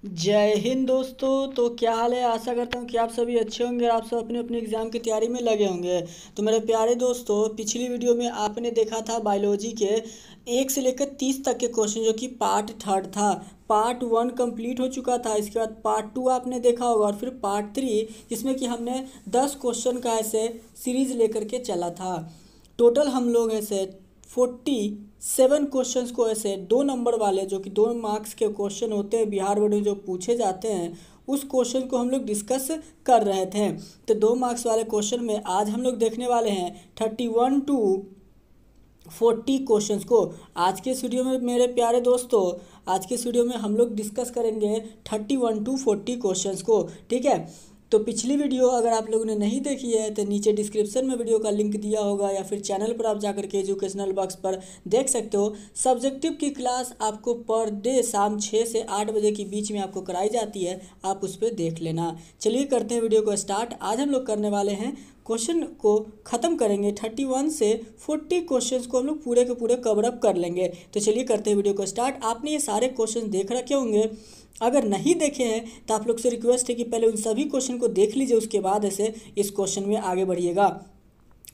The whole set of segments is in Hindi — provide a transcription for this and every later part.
जय हिंद दोस्तों। तो क्या हाल है। आशा करता हूँ कि आप सभी अच्छे होंगे और आप सब अपने अपने एग्ज़ाम की तैयारी में लगे होंगे। तो मेरे प्यारे दोस्तों, पिछली वीडियो में आपने देखा था बायोलॉजी के 1 से लेकर 30 तक के क्वेश्चन, जो कि पार्ट थर्ड था। पार्ट वन कंप्लीट हो चुका था। इसके बाद पार्ट टू आपने देखा होगा और फिर पार्ट थ्री, जिसमें कि हमने 10 क्वेश्चन का ऐसे सीरीज लेकर के चला था। टोटल हम लोग ऐसे 47 क्वेश्चंस को ऐसे 2 नंबर वाले, जो कि 2 मार्क्स के क्वेश्चन होते हैं बिहार बोर्ड में जो पूछे जाते हैं, उस क्वेश्चन को हम लोग डिस्कस कर रहे थे। तो 2 मार्क्स वाले क्वेश्चन में आज हम लोग देखने वाले हैं 31 टू 40 क्वेश्चंस को। आज के इस वीडियो में मेरे प्यारे दोस्तों, आज के इस वीडियो में हम लोग डिस्कस करेंगे 31 टू 40 क्वेश्चंस को। ठीक है। तो पिछली वीडियो अगर आप लोगों ने नहीं देखी है तो नीचे डिस्क्रिप्शन में वीडियो का लिंक दिया होगा, या फिर चैनल पर आप जाकर के एजुकेशनल बॉक्स पर देख सकते हो। सब्जेक्टिव की क्लास आपको पर डे शाम 6 से 8 बजे के बीच में आपको कराई जाती है, आप उस पर देख लेना। चलिए करते हैं वीडियो को स्टार्ट। आज हम लोग करने वाले हैं, क्वेश्चन को ख़त्म करेंगे 31 से 40 क्वेश्चंस को हम लोग पूरे के पूरे कवर अप कर लेंगे। तो चलिए करते हैं वीडियो को स्टार्ट। आपने ये सारे क्वेश्चन देख रखे होंगे। अगर नहीं देखे हैं तो आप लोग से रिक्वेस्ट है कि पहले उन सभी क्वेश्चन को देख लीजिए, उसके बाद ऐसे इस क्वेश्चन में आगे बढ़िएगा।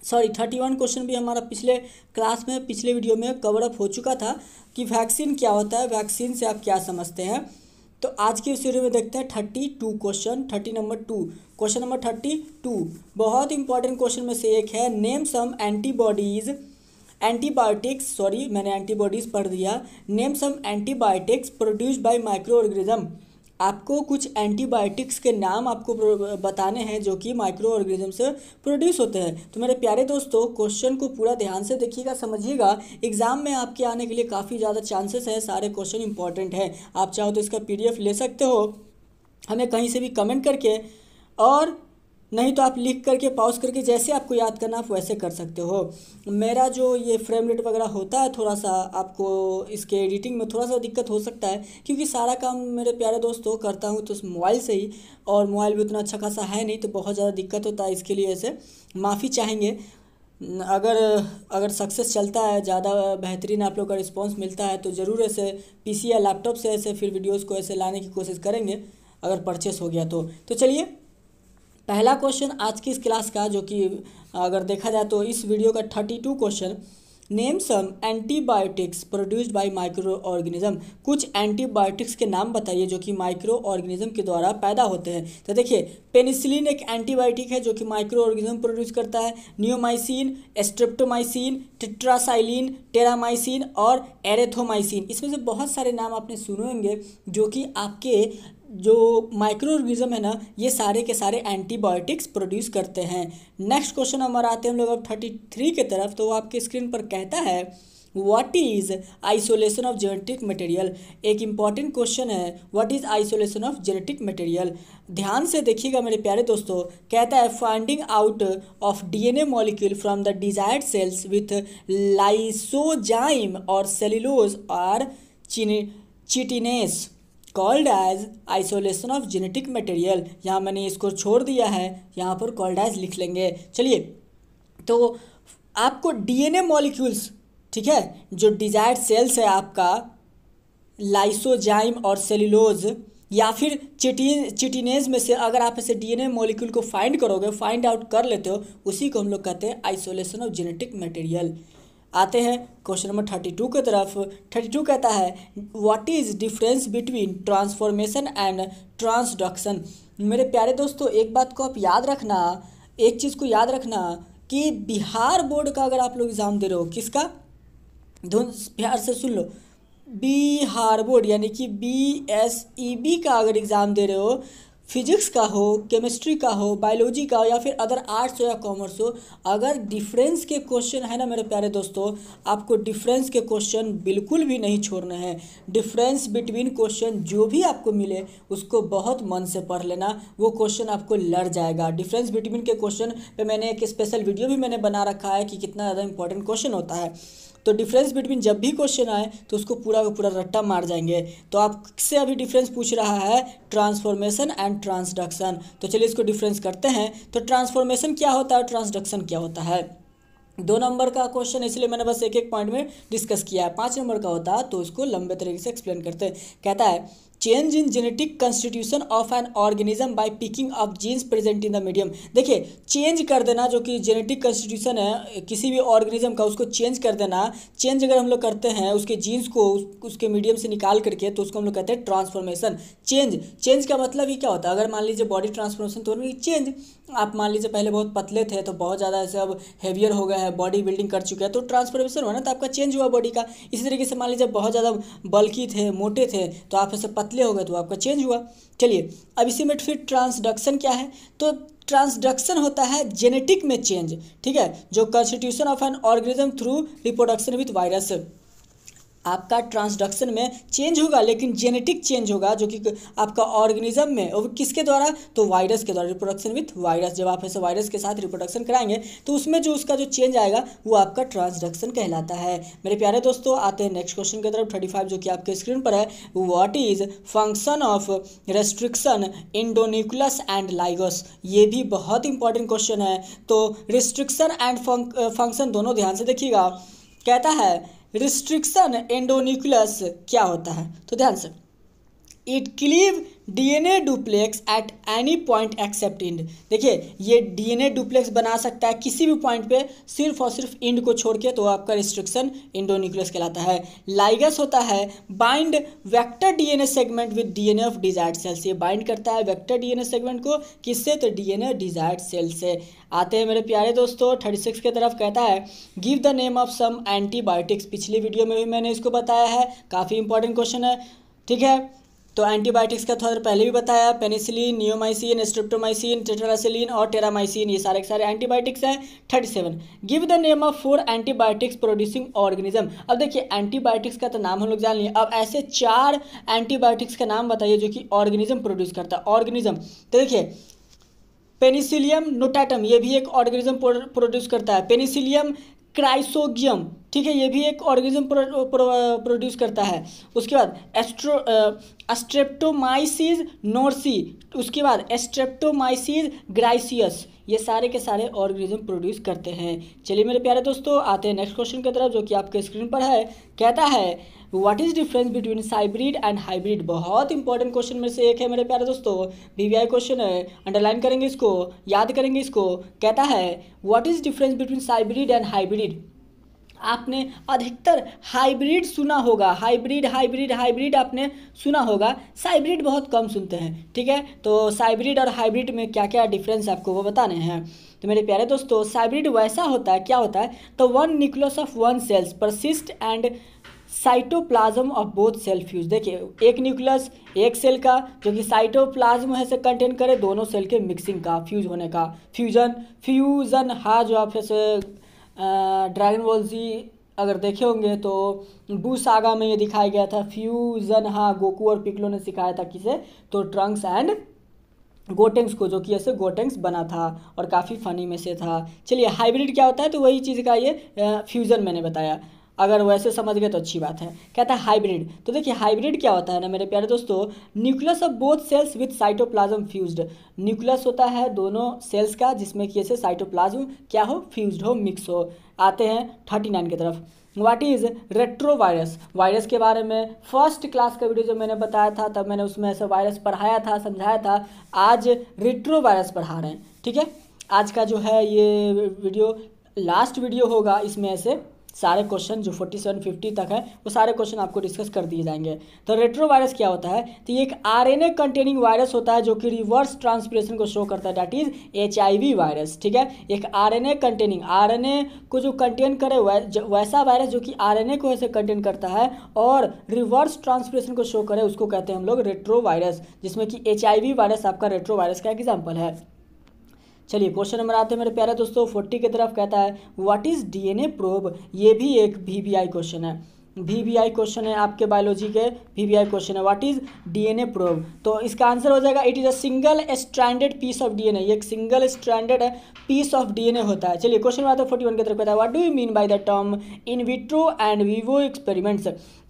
31 क्वेश्चन भी हमारा पिछले क्लास में, पिछले वीडियो में कवर अप हो चुका था कि वैक्सीन क्या होता है, वैक्सीन से आप क्या समझते हैं। तो आज के इस वीडियो में देखते हैं 32 क्वेश्चन। 30 नंबर 2 क्वेश्चन नंबर 32 बहुत इंपॉर्टेंट क्वेश्चन में से एक है। नेम सम मैंने एंटीबॉडीज़ पढ़ दिया। Name some antibiotics produced by microorganism. आपको कुछ एंटीबायोटिक्स के नाम आपको बताने हैं जो कि माइक्रो ऑर्गेनिज्म से प्रोड्यूस होते हैं। तो मेरे प्यारे दोस्तों, क्वेश्चन को पूरा ध्यान से देखिएगा, समझिएगा। एग्जाम में आपके आने के लिए काफ़ी ज़्यादा चांसेस है। सारे क्वेश्चन इंपॉर्टेंट है। आप चाहो तो इसका PDF ले सकते हो हमें कहीं से भी कमेंट करके, और नहीं तो आप लिख करके पॉज करके जैसे आपको याद करना आप वैसे कर सकते हो। मेरा जो ये फ्रेम रेट वगैरह होता है, थोड़ा सा आपको इसके एडिटिंग में थोड़ा सा दिक्कत हो सकता है, क्योंकि सारा काम मेरे प्यारे दोस्तों करता हूँ तो मोबाइल से ही, और मोबाइल भी उतना अच्छा खासा है नहीं, तो बहुत ज़्यादा दिक्कत होता है। इसके लिए ऐसे माफ़ी चाहेंगे। अगर अगर सक्सेस चलता है, ज़्यादा बेहतरीन आप लोग का रिस्पॉन्स मिलता है, तो ज़रूर ऐसे PC या लैपटॉप से ऐसे फिर वीडियोज़ को ऐसे लाने की कोशिश करेंगे, अगर परचेस हो गया तो चलिए पहला क्वेश्चन आज की इस क्लास का, जो कि अगर देखा जाए तो इस वीडियो का 32 question. Name some antibiotics produced by microorganism. कुछ एंटीबायोटिक्स के नाम बताइए जो कि माइक्रो ऑर्गेनिज्म के द्वारा पैदा होते हैं। तो देखिए, पेनिसिलिन एक एंटीबायोटिक है जो कि माइक्रो ऑर्गेनिज्म प्रोड्यूस करता है। नियोमाइसिन, स्ट्रेप्टोमाइसिन, टेट्रासाइलिन, टेरामाइसिन और एरेथोमाइसिन, इसमें से बहुत सारे नाम आपने सुने होंगे जो कि आपके जो माइक्रो ऑर्गेनिज्म है ना, ये सारे के सारे एंटीबायोटिक्स प्रोड्यूस करते हैं। नेक्स्ट क्वेश्चन हमारा आते हैं हम लोग अब 33 के तरफ। तो वो आपके स्क्रीन पर कहता है, what is isolation of genetic material. एक इम्पॉर्टेंट क्वेश्चन है, what is isolation of genetic material. ध्यान से देखिएगा मेरे प्यारे दोस्तों। कहता है, finding out of DNA molecule from the desired cells with lysozyme और सेल्यूलोज और chitinase called as isolation of genetic material. यहाँ मैंने इसको छोड़ दिया है, यहाँ पर कॉल्ड एज लिख लेंगे। चलिए, तो आपको DNA मॉलिक्यूल्स, ठीक है, जो डिजायर्ड सेल्स है आपका, लाइसोजाइम और सेल्यूलोज या फिर चिटिनेज में से अगर आप ऐसे DNA मॉलिक्यूल को फाइंड करोगे, फाइंड आउट कर लेते हो, उसी को हम लोग कहते हैं आइसोलेशन ऑफ जेनेटिक मटेरियल। आते हैं क्वेश्चन नंबर 32 की तरफ। 32 कहता है, what is difference between transformation and transduction. मेरे प्यारे दोस्तों, एक बात को आप याद रखना, एक चीज़ को याद रखना कि बिहार बोर्ड का अगर आप लोग एग्ज़ाम दे रहे हो, किसका, धुन प्यार से सुन लो, बिहार बोर्ड यानी कि BSEB का अगर एग्ज़ाम दे रहे हो, फिजिक्स का हो, केमिस्ट्री का हो, बायोलॉजी का हो, या फिर अदर आर्ट्स हो या कॉमर्स हो, अगर डिफरेंस के क्वेश्चन है ना मेरे प्यारे दोस्तों, आपको डिफरेंस के क्वेश्चन बिल्कुल भी नहीं छोड़ने हैं। डिफरेंस बिटवीन क्वेश्चन जो भी आपको मिले उसको बहुत मन से पढ़ लेना, वो क्वेश्चन आपको लड़ जाएगा। डिफरेंस बिटवीन के क्वेश्चन पे मैंने एक स्पेशल वीडियो भी मैंने बना रखा है कि कितना ज़्यादा इंपॉर्टेंट क्वेश्चन होता है। तो डिफरेंस बिटवीन जब भी क्वेश्चन आए तो उसको पूरा का पूरा रट्टा मार जाएंगे। तो आपसे अभी डिफरेंस पूछ रहा है ट्रांसफॉर्मेशन एंड ट्रांसडक्शन। तो चलिए इसको डिफरेंस करते हैं। तो ट्रांसफॉर्मेशन क्या होता है, ट्रांसडक्शन क्या होता है। 2 नंबर का क्वेश्चन, इसलिए मैंने बस एक एक पॉइंट में डिस्कस किया है। 5 नंबर का होता तो उसको लंबे तरीके से एक्सप्लेन करते। कहता है, change in genetic constitution of an organism by picking of genes present in the medium. देखिए चेंज कर देना, जो कि जेनेटिक कंस्टिट्यूशन है किसी भी ऑर्गेनिज्म का, उसको चेंज कर देना। चेंज अगर हम लोग करते हैं उसके जीन्स को उसके मीडियम से निकाल करके, तो उसको हम लोग कहते हैं ट्रांसफॉर्मेशन। चेंज का मतलब ही क्या होता है, अगर मान लीजिए बॉडी ट्रांसफॉर्मेशन तो चेंज, आप मान लीजिए पहले बहुत पतले थे तो बहुत ज़्यादा ऐसे अब हेवियर हो गए हैं, बॉडी बिल्डिंग कर चुके हैं, तो ट्रांसफॉर्मेशन हुआ ना, तो आपका चेंज हुआ बॉडी का। इसी तरीके से मान लीजिए बहुत ज़्यादा बल्की थे, मोटे थे, तो आप ऐसे पतले हो गए तो आपका चेंज हुआ। चलिए अब इसी में फिर ट्रांसडक्शन क्या है, तो ट्रांसडक्शन होता है जेनेटिक में चेंज, ठीक है, जो constitution of an organism through reproduction with virus. आपका ट्रांसडक्शन में चेंज होगा लेकिन जेनेटिक चेंज होगा, जो कि आपका ऑर्गेनिज्म में, और किसके द्वारा, तो वायरस के द्वारा, रिप्रोडक्शन विथ वायरस। जब आप ऐसे वायरस के साथ रिप्रोडक्शन कराएंगे तो उसमें जो उसका जो चेंज आएगा वो आपका ट्रांसडक्शन कहलाता है। मेरे प्यारे दोस्तों आते हैं नेक्स्ट क्वेश्चन की तरफ 35, जो कि आपके स्क्रीन पर है। What is function of restriction endonuclease and लाइगस। ये भी बहुत इंपॉर्टेंट क्वेश्चन है, तो रिस्ट्रिक्शन एंड फंक्शन दोनों ध्यान से देखिएगा। कहता है रिस्ट्रिक्शन एंडोन्यूक्लियस क्या होता है, तो ध्यान से, it cleave DNA duplex at any point except end. देखिए ये डीएनए डुप्लेक्स बना सकता है किसी भी पॉइंट पे, सिर्फ और सिर्फ इंड को छोड़ के, तो आपका रिस्ट्रिक्शन एंडोन्यूक्लियस कहलाता है। लाइगस होता है bind vector DNA segment with DNA of desired cells. ये बाइंड करता है वेक्टर डीएनए सेगमेंट को, किससे, तो डीएनए डिजायर्ड सेल से। आते हैं मेरे प्यारे दोस्तों 36 की तरफ। कहता है give the name of some antibiotics. पिछली वीडियो में भी मैंने इसको बताया है, काफ़ी इंपॉर्टेंट क्वेश्चन है, ठीक है। तो एंटीबायोटिक्स का थोड़ा पहले भी बताया, पेनिसिलिन, नियोमाइसिन, स्ट्रेप्टोमाइसिन, टेट्रासाइक्लिन और टेरामाइसिन, ये सारे के सारे एंटीबायोटिक्स हैं। 37 give the name of 4 antibiotics producing organism. अब देखिए एंटीबायोटिक्स का तो नाम हम लोग जान लिए, अब ऐसे 4 एंटीबायोटिक्स का नाम बताइए जो कि ऑर्गेनिज्म प्रोड्यूस करता है। ऑर्गेनिज्म तो देखिए पेनिसिलियम नोटाटम, ये भी एक ऑर्गेनिज्म प्रोड्यूस करता है। पेनिसिलियम क्राइसोगियम, ठीक है, ये भी एक ऑर्गेनिज्म प्रोड्यूस करता है। उसके बाद स्ट्रेप्टोमाइसिस नोर्सी, उसके बाद स्ट्रेप्टोमाइसिस ग्राइसियस, ये सारे के सारे ऑर्गेनिज्म प्रोड्यूस करते हैं। चलिए मेरे प्यारे दोस्तों आते हैं नेक्स्ट क्वेश्चन की तरफ, जो कि आपके स्क्रीन पर है। कहता है what is difference between hybrid and hybrid. बहुत इंपॉर्टेंट क्वेश्चन में से एक है मेरे प्यारे दोस्तों, वीवीआई क्वेश्चन है, अंडरलाइन करेंगे इसको, याद करेंगे इसको। कहता है what is difference between hybrid and hybrid. आपने अधिकतर हाइब्रिड सुना होगा, हाइब्रिड हाइब्रिड हाइब्रिड आपने सुना होगा, साइब्रिड बहुत कम सुनते हैं, ठीक है। तो साइब्रिड और हाइब्रिड में क्या क्या डिफरेंस आपको वो बताने हैं। तो मेरे प्यारे दोस्तों साइब्रिड वैसा होता है, क्या होता है, तो 1 nucleus of 1 cells persist and cytoplasm of both cell fuse. देखिए एक न्यूक्लियस एक सेल का जो कि साइटोप्लाज्म है से कंटेन करे, दोनों सेल के मिक्सिंग का, फ्यूज होने का, फ्यूजन हाँ, जो आप ऐसे ड्रैगन बॉल जी अगर देखे होंगे तो बू सागा में ये दिखाया गया था, फ्यूजन हाँ, गोकू और पिकलो ने सिखाया था किसे, तो ट्रंक्स एंड गोटेंक्स को, जो कि ऐसे गोटेंक्स बना था और काफ़ी फनी में से था। चलिए हाइब्रिड क्या होता है, तो वही चीज़ का ये फ्यूज़न मैंने बताया, अगर वैसे समझ गए तो अच्छी बात है। कहता है हाइब्रिड, तो देखिए हाइब्रिड क्या होता है ना मेरे प्यारे दोस्तों, nucleus of both sales with cytoplasm fused. Nucleus होता है दोनों सेल्स का जिसमें कि ऐसे साइटोप्लाज्म क्या हो, फ्यूज्ड हो, मिक्स हो। आते हैं 39 की तरफ। What is retrovirus. वायरस के बारे में फर्स्ट क्लास का वीडियो जो मैंने बताया था तब मैंने उसमें ऐसे वायरस पढ़ाया था, समझाया था। आज रेट्रोवायरस पढ़ा रहे हैं, ठीक है। आज का जो है ये वीडियो लास्ट वीडियो होगा, इसमें ऐसे सारे क्वेश्चन जो 47-50 तक है वो सारे क्वेश्चन आपको डिस्कस कर दिए जाएंगे। तो रेट्रोवायरस क्या होता है, तो ये एक आरएनए कंटेनिंग वायरस होता है जो कि रिवर्स ट्रांसक्रिप्शन को शो करता है, दैट इज एचआईवी वायरस, ठीक है। एक आरएनए कंटेनिंग, आरएनए को जो कंटेन करे वैसा वायरस जो कि आरएनए को ऐसे कंटेन करता है और रिवर्स ट्रांसक्रिप्शन को शो करे, उसको कहते हैं हम लोग रेट्रोवायरस, जिसमें कि एचआईवी वायरस आपका रेट्रोवायरस का एग्जाम्पल है। चलिए क्वेश्चन नंबर आते हैं मेरे प्यारे दोस्तों 40 की तरफ। कहता है व्हाट इज डीएनए प्रोब। ये भी एक वीवीआई क्वेश्चन है, वीवीआई क्वेश्चन है आपके बायोलॉजी के, वीवीआई क्वेश्चन है। व्हाट इज डीएनए प्रोब, तो इसका आंसर हो जाएगा it is a single stranded piece of DNA. ये एक single stranded piece of DNA होता है। चलिए क्वेश्चन आता है 41 की तरफ। कहता है what do you mean by the term in vitro and Vivo experiments.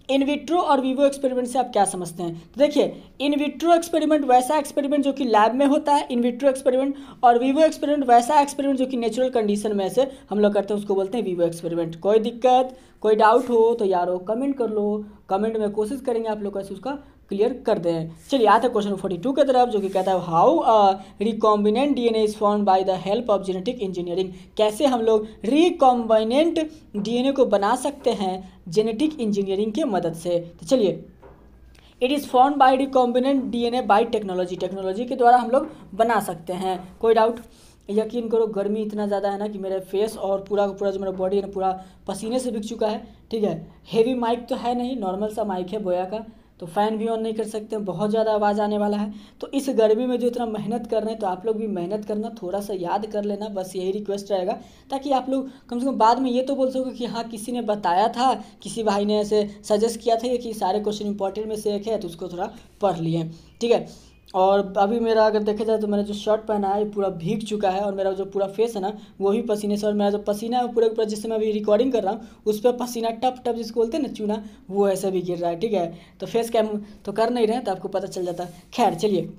In vitro और विवो एक्सपेरिमेंट से आप क्या समझते हैं, तो देखिए इन विट्रो एक्सपेरिमेंट वैसा एक्सपेरिमेंट जो कि लैब में होता है, इन विट्रो एक्सपेरिमेंट, और विवो एक्सपेरिमेंट वैसा एक्सपेरिमेंट जो कि नेचुरल कंडीशन में से हम लोग करते हैं, उसको बोलते हैं विवो एक्सपेरिमेंट। कोई दिक्कत कोई डाउट हो तो यारो कमेंट कर लो, कमेंट में कोशिश करेंगे आप लोग कैसे उसका क्लियर कर दें। चलिए आते हैं क्वेश्चन 42 की तरफ, जो कि कहता है how recombinant DNA is formed by the help of genetic engineering. कैसे हम लोग रिकॉम्बिनेंट डीएनए को बना सकते हैं जेनेटिक इंजीनियरिंग की मदद से। तो चलिए, it is formed by recombinant DNA by technology. Technology के द्वारा हम लोग बना सकते हैं। कोई डाउट? यकीन करो गर्मी इतना ज़्यादा है ना कि मेरा फेस और पूरा का पूरा जो मेरा बॉडी है ना पूरा पसीने से भीग चुका है। ठीक है, हेवी माइक तो है नहीं, नॉर्मल सा माइक है बोया का, तो फ़ैन भी ऑन नहीं कर सकते, बहुत ज़्यादा आवाज़ आने वाला है। तो इस गर्मी में जो इतना मेहनत कर रहे हैं, तो आप लोग भी मेहनत करना, थोड़ा सा याद कर लेना, बस यही रिक्वेस्ट रहेगा, ताकि आप लोग कम से कम बाद में ये तो बोल सको कि हाँ किसी ने बताया था, किसी भाई ने ऐसे सजेस्ट किया था कि सारे क्वेश्चन इंपॉर्टेंट में से एक है, तो उसको थोड़ा पढ़ लिए। ठीक है, और अभी मेरा अगर देखा जाए तो मैंने जो शर्ट पहना है पूरा भीग चुका है, और मेरा जो पूरा फेस है ना वो भी पसीने से, और मेरा जो पसीना है पूरा पूरा जिससे मैं अभी रिकॉर्डिंग कर रहा हूँ उस पर पसीना टप टप जिसको बोलते हैं ना चूना, वो ऐसे भी गिर रहा है। ठीक है, तो फेस कैम तो कर नहीं रहे हैं, तो आपको पता चल जाता है। खैर चलिए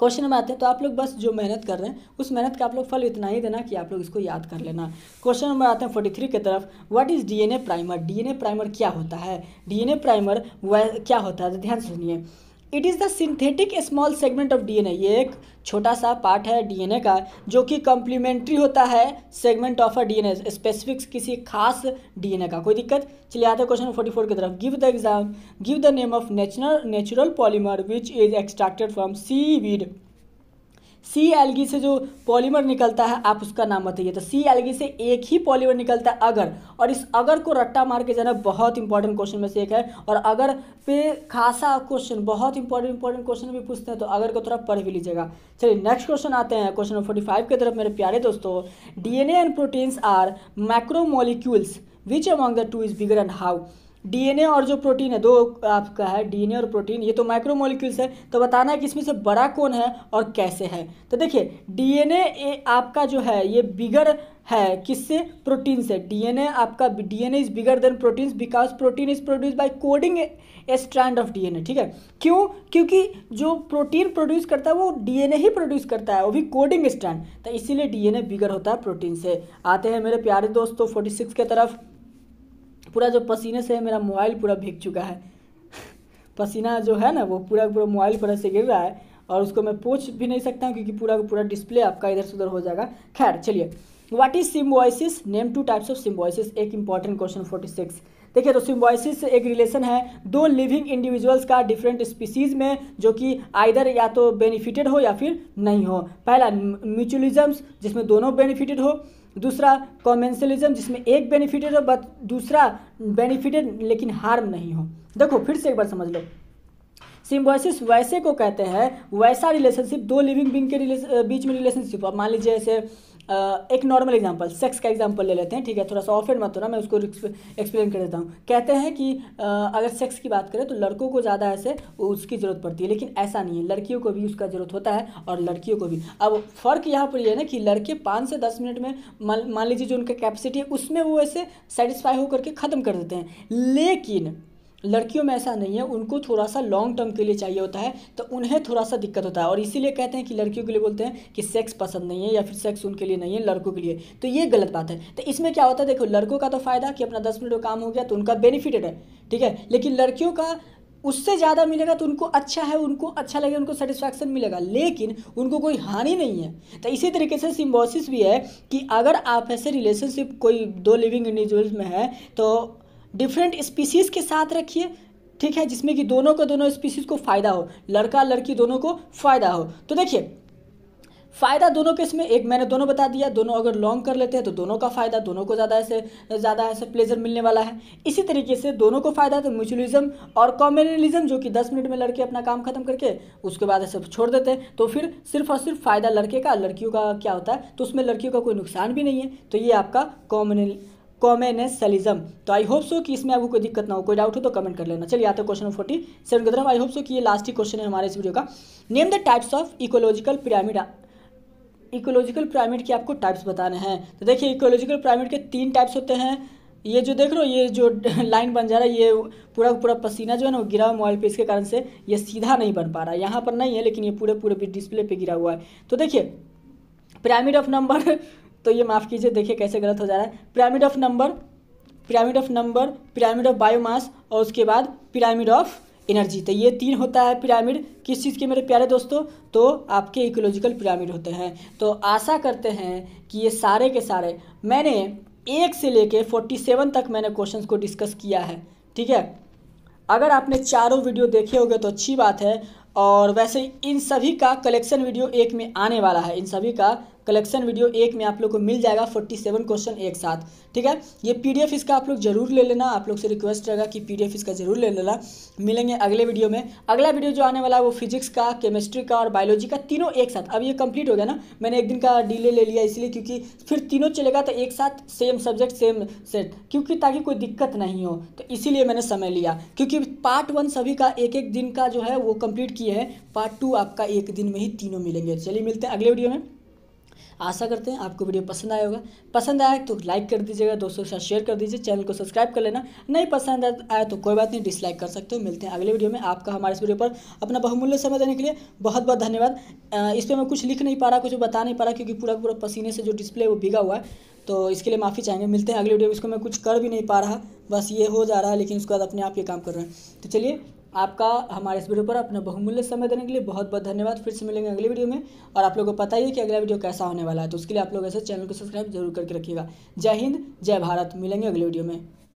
क्वेश्चन में आते हैं। तो आप लोग बस जो मेहनत कर रहे हैं उस मेहनत का आप लोग फल इतना ही देना कि आप लोग इसको याद कर लेना। क्वेश्चन नंबर आते हैं 43 की तरफ। What is DNA primer. DNA primer क्या होता है? डीएनए प्राइमर वह क्या होता है, तो ध्यान से सुनिए। It is the synthetic small segment of DNA. ये एक छोटा सा पार्ट है डीएनए का जो कि कम्प्लीमेंट्री होता है segment of a DNA, specific किसी खास डीएनए का। कोई दिक्कत? चलिए आते हैं क्वेश्चन 44 की तरफ। Give the name of natural polymer which is extracted from seaweed. Sea algae से जो पॉलीमर निकलता है आप उसका नाम बताइए। तो सी एल्गी से एक ही पॉलीमर निकलता है अगर, और इस अगर को रट्टा मार के जाना बहुत इंपॉर्टेंट क्वेश्चन में से एक है, और अगर पे खासा क्वेश्चन बहुत इंपॉर्टेंट क्वेश्चन भी पूछते हैं, तो अगर को थोड़ा पढ़ भी लीजिएगा। चलिए नेक्स्ट क्वेश्चन आते हैं क्वेश्चन नंबर 45 की तरफ। मेरे प्यारे दोस्तों, DNA and proteins are macromolecules which among the two is bigger and how. DNA और जो प्रोटीन है, दो आपका है डीएनए और प्रोटीन, ये तो माइक्रोमोलिक्यूल्स है, तो बताना है कि इसमें से बड़ा कौन है और कैसे है। तो देखिए डीएनए आपका जो है ये बिगर है किससे? प्रोटीन से। डीएनए आपका DNA is bigger than proteins because protein is produce by coding A strand of DNA. ठीक है, क्यों? क्योंकि जो प्रोटीन प्रोड्यूस करता है वो डीएनए ही प्रोड्यूस करता है, वो भी कोडिंग स्ट्रैंड, तो इसीलिए डीएनए बिगर होता है प्रोटीन से। आते हैं मेरे प्यारे दोस्तों 46 की तरफ। पूरा जो पसीने से है मेरा मोबाइल पूरा भीग चुका है पसीना जो है ना वो पूरा पूरा मोबाइल पर ऐसे गिर रहा है, और उसको मैं पोंछ भी नहीं सकता हूँ क्योंकि पूरा पूरा डिस्प्ले आपका इधर से उधर हो जाएगा। खैर चलिए, what is symbiosis. Name two types of symbiosis. एक इंपॉर्टेंट क्वेश्चन 46। देखिए तो सिम्बायोसिस एक रिलेशन है दो लिविंग इंडिविजुअल्स का डिफरेंट स्पीसीज में, जो कि आइदर या तो बेनिफिटेड हो या फिर नहीं हो। पहला म्यूचुअलिज्म जिसमें दोनों बेनिफिटेड हो, दूसरा कॉमेंसलिज्म जिसमें एक बेनिफिटेड हो बट दूसरा बेनिफिटेड लेकिन हार्म नहीं हो। देखो फिर से एक बार समझ लो, सिम्बायोसिस वैसे को कहते हैं वैसा रिलेशनशिप दो लिविंग बीइंग के बीच में रिलेशनशिप। अब मान लीजिए ऐसे एक नॉर्मल एग्जांपल, सेक्स का एग्जांपल ले लेते हैं। ठीक है, थोड़ा सा ऑफेंड मत हो ना, मैं उसको एक्सप्लेन कर देता हूँ। कहते हैं कि अगर सेक्स की बात करें तो लड़कों को ज़्यादा ऐसे उसकी ज़रूरत पड़ती है, लेकिन ऐसा नहीं है, लड़कियों को भी उसका ज़रूरत होता है और लड़कियों को भी। अब फ़र्क यहाँ पर यह है ना कि लड़के 5 से 10 मिनट में मान लीजिए जो उनका कैपेसिटी है उसमें वो ऐसे सेटिस्फाई होकर के ख़त्म कर देते हैं, लेकिन लड़कियों में ऐसा नहीं है, उनको थोड़ा सा लॉन्ग टर्म के लिए चाहिए होता है, तो उन्हें थोड़ा सा दिक्कत होता है, और इसीलिए कहते हैं कि लड़कियों के लिए बोलते हैं कि सेक्स पसंद नहीं है या फिर सेक्स उनके लिए नहीं है, लड़कों के लिए। तो ये गलत बात है। तो इसमें क्या होता है, देखो लड़कों का तो फ़ायदा कि अपना 10 मिनट में काम हो गया तो उनका बेनिफिटेड है, ठीक है, लेकिन लड़कियों का उससे ज़्यादा मिलेगा तो उनको अच्छा है, उनको अच्छा लगेगा, उनको सेटिस्फैक्शन मिलेगा, लेकिन उनको कोई हानि नहीं है। तो इसी तरीके से सिम्बायोसिस भी है कि अगर आप ऐसे रिलेशनशिप कोई दो लिविंग इंडिविजुअल्स में है तो डिफरेंट स्पीसीज़ के साथ रखिए, ठीक है, जिसमें कि दोनों को दोनों स्पीसीज़ को फ़ायदा हो, लड़का लड़की दोनों को फ़ायदा हो। तो देखिए फ़ायदा दोनों के इसमें एक मैंने दोनों बता दिया, दोनों अगर लॉन्ग कर लेते हैं तो दोनों का फ़ायदा, दोनों को ज़्यादा ऐसे प्लेजर मिलने वाला है। इसी तरीके से दोनों को फ़ायदा है तो म्यूचुअलिज्म और कॉम्युनलिज्म जो कि 10 मिनट में लड़के अपना काम खत्म करके उसके बाद ऐसे छोड़ देते हैं, तो फिर सिर्फ और सिर्फ फ़ायदा लड़के का, लड़कियों का क्या होता है, तो उसमें लड़कियों का कोई नुकसान भी नहीं है। तो ये आपका कॉमेनेसलिज्म। तो आई होप सो कि इसमें आपको कोई दिक्कत ना हो, कोई डाउट हो तो कमेंट कर लेना। चलिए आते हैं क्वेश्चन 47 की तरफ। आई होप सो कि ये लास्ट ही क्वेश्चन है हमारे इस वीडियो का। Name the types of ecological pyramid. Ecological pyramid के आपको टाइप्स बताने हैं। तो देखिए इकोलॉजिकल पिरामिड के 3 टाइप्स होते हैं। ये जो देख रहे हो ये जो लाइन बन जा रहा है, ये पूरा पूरा पसीना जो है ना वो गिरा हुआ मोबाइल पे, इसके कारण से ये सीधा नहीं बन पा रहा है, यहाँ पर नहीं है लेकिन ये पूरे डिस्प्ले पे गिरा हुआ है। तो देखिए पिरामिड ऑफ नंबर तो ये माफ़ कीजिए, देखिए कैसे गलत हो जा रहा है। Pyramid of number, pyramid of biomass, और उसके बाद पिरामिड ऑफ एनर्जी। तो ये 3 होता है पिरामिड किस चीज़ के मेरे प्यारे दोस्तों, तो आपके इकोलॉजिकल पिरामिड होते हैं। तो आशा करते हैं कि ये सारे के सारे मैंने 1 से लेके 47 तक मैंने क्वेश्चंस को डिस्कस किया है, ठीक है। अगर आपने चारों वीडियो देखे होंगे तो अच्छी बात है, और वैसे इन सभी का कलेक्शन वीडियो एक में आने वाला है, इन सभी का कलेक्शन वीडियो एक में आप लोग को मिल जाएगा 47 क्वेश्चन एक साथ, ठीक है। ये पीडीएफ इसका आप लोग जरूर ले लेना, आप लोग से रिक्वेस्ट रहेगा कि पीडीएफ इसका जरूर ले लेना। मिलेंगे अगले वीडियो में। अगला वीडियो जो आने वाला है वो फिजिक्स का, केमिस्ट्री का और बायोलॉजी का, तीनों एक साथ। अब ये कंप्लीट हो गया ना, मैंने एक दिन का डिले ले लिया इसलिए क्योंकि फिर तीनों चलेगा तो एक साथ सेम सब्जेक्ट सेम सेट, क्योंकि ताकि कोई दिक्कत नहीं हो, तो इसीलिए मैंने समय लिया। क्योंकि पार्ट 1 सभी का एक एक दिन का जो है वो कंप्लीट किए हैं, पार्ट 2 आपका एक दिन में ही तीनों मिलेंगे। चलिए मिलते हैं अगले वीडियो में। आशा करते हैं आपको वीडियो पसंद आया होगा। पसंद आया तो लाइक कर दीजिएगा, दोस्तों के साथ शेयर कर दीजिए, चैनल को सब्सक्राइब कर लेना। नहीं पसंद आया तो कोई बात नहीं, डिसलाइक कर सकते हो। मिलते हैं अगले वीडियो में। आपका हमारे इस वीडियो पर अपना बहुमूल्य समय देने के लिए बहुत बहुत धन्यवाद। इस पर मैं कुछ लिख नहीं पा रहा, कुछ बता नहीं पा रहा, क्योंकि पूरा पूरा पसीने से जो डिस्प्ले वो भीगा हुआ है, तो इसके लिए माफ़ी चाहेंगे। मिलते हैं अगले वीडियो में। इसको मैं कुछ कर भी नहीं पा रहा, बस ये हो जा रहा है, लेकिन उसके बाद अपने आप ये काम कर रहे हैं। तो चलिए, आपका हमारे इस वीडियो पर अपना बहुमूल्य समय देने के लिए बहुत बहुत धन्यवाद। फिर से मिलेंगे अगले वीडियो में, और आप लोगों को पता ही है कि अगला वीडियो कैसा होने वाला है, तो उसके लिए आप लोग ऐसे चैनल को सब्सक्राइब जरूर करके रखिएगा। जय हिंद, जय भारत। मिलेंगे अगले वीडियो में।